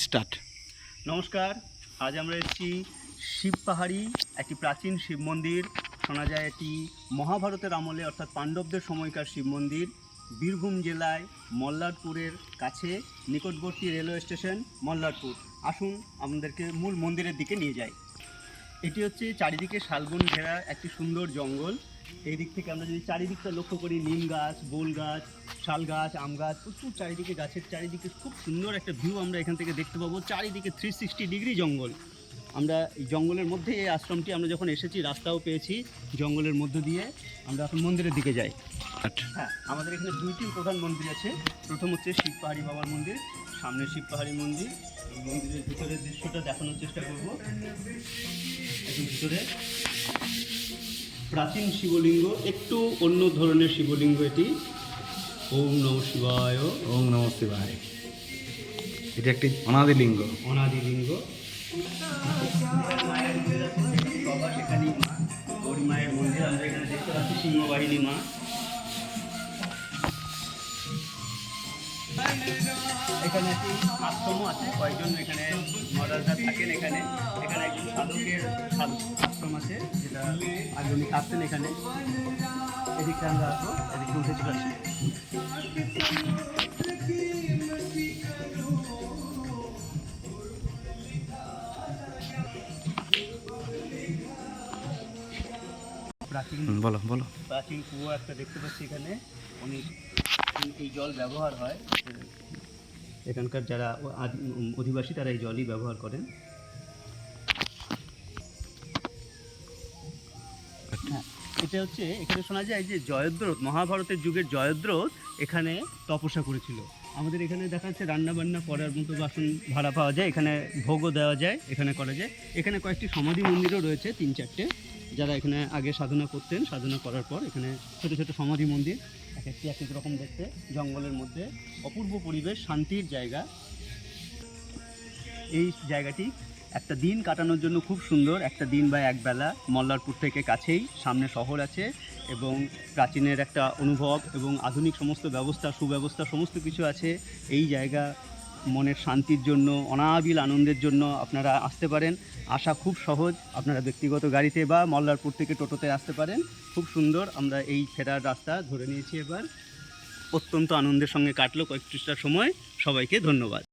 Start. নমস্কার, আজ আমরা এসেছি শিব পাহাড়ি একটি প্রাচীন শিব মন্দির। শোনা যায় এটি মহাভারতের আমলে অর্থাৎ পাণ্ডবদের সময়কার শিব মন্দির। বীরভূম জেলায় মল্লারপুরের কাছে, নিকটবর্তী রেলওয়ে স্টেশন মল্লারপুর। আসুন আমাদেরকে মূল মন্দিরের দিকে নিয়ে যাই। এটি হচ্ছে চারিদিকে শালবন ঘেরা একটি সুন্দর জঙ্গল। এই দিক থেকে আমরা যদি চারিদিকটা লক্ষ্য করি, নিম গাছ, বোল গাছ, শাল গাছ, আম গাছ, প্রচুর চারিদিকে গাছের চারিদিকে খুব সুন্দর একটা ভিউ আমরা এখান থেকে দেখতে পাবো। চারিদিকে 360 ডিগ্রি জঙ্গল। আমরা এই জঙ্গলের মধ্যে এই আশ্রমটি, আমরা যখন এসেছি রাস্তাও পেয়েছি জঙ্গলের মধ্য দিয়ে। আমরা এখন মন্দিরের দিকে যাই। হ্যাঁ, আমাদের এখানে দুইটি প্রধান মন্দির আছে। প্রথম হচ্ছে শিব পাহাড়ি বাবার মন্দির, সামনে শিব পাহাড়ি মন্দির। এই মন্দিরের ভিতরের দৃশ্যটা দেখানোর চেষ্টা করব। এখন ভিতরে প্রাচীন শিবলিঙ্গ, একটু অন্য ধরনের শিবলিঙ্গ এটি। ওম নমঃ শিবায়। ওম নমঃ শিবায়। এটা একটি অনাদি লিঙ্গ। অনাদি লিঙ্গ। মায়ের মন্দির আছে, সবার সেখানেই মা গৌরী মায়ের মন্দির। আমরা এখানে দেখতে পাচ্ছি সিংহবাহিনী মা। এখানে একটি আশ্রমও আছে, কয়েকজন এখানে মহারাজরা থাকেন। এখানে এখানে একজন সাধকের আশ্রম আছে, যেটা আগে উনি থাকতেন এখানে। এদিকটা আমরা আসবো, এদিকে উঠে চলে আসি। বলো বলো। প্রাচীন কুয়ো একটা দেখতে পাচ্ছি এখানে। অনেক এই জল ব্যবহার হয়, এখানকার যারা অধিবাসী তারা এই জলই ব্যবহার করেন। হ্যাঁ, এটা হচ্ছে, এখানে শোনা যায় যে জয়দ্রথ, মহাভারতের যুগের জয়দ্রথ এখানে তপস্যা করেছিল। আমাদের এখানে দেখা যাচ্ছে রান্নাবান্না করার মতো বাসন ভাড়া পাওয়া যায়, এখানে ভোগও দেওয়া যায়, এখানে করা যায়। এখানে কয়েকটি সমাধি মন্দিরও রয়েছে, 3-4টে, যারা এখানে আগে সাধনা করতেন। সাধনা করার পর এখানে ছোটো ছোটো সমাধি মন্দির, এক একটি এক এক রকম দেখতে। জঙ্গলের মধ্যে অপূর্ব পরিবেশ, শান্তির জায়গা। এই জায়গাটি একটা দিন কাটানোর জন্য খুব সুন্দর। একটা দিন বা একবেলা, মল্লারপুর থেকে কাছেই, সামনে শহর আছে এবং প্রাচীনের একটা অনুভব এবং আধুনিক সমস্ত ব্যবস্থা, সুব্যবস্থা সমস্ত কিছু আছে। এই জায়গা মনের শান্তির জন্য, অনাবিল আনন্দের জন্য আপনারা আসতে পারেন। আসা খুব সহজ, আপনারা ব্যক্তিগত গাড়িতে বা মল্লারপুর থেকে টোটোতে আসতে পারেন। খুব সুন্দর। আমরা এই ফেরার রাস্তা ধরে নিয়েছি এবার। অত্যন্ত আনন্দের সঙ্গে কাটলো কয়েকটা সময়। সবাইকে ধন্যবাদ।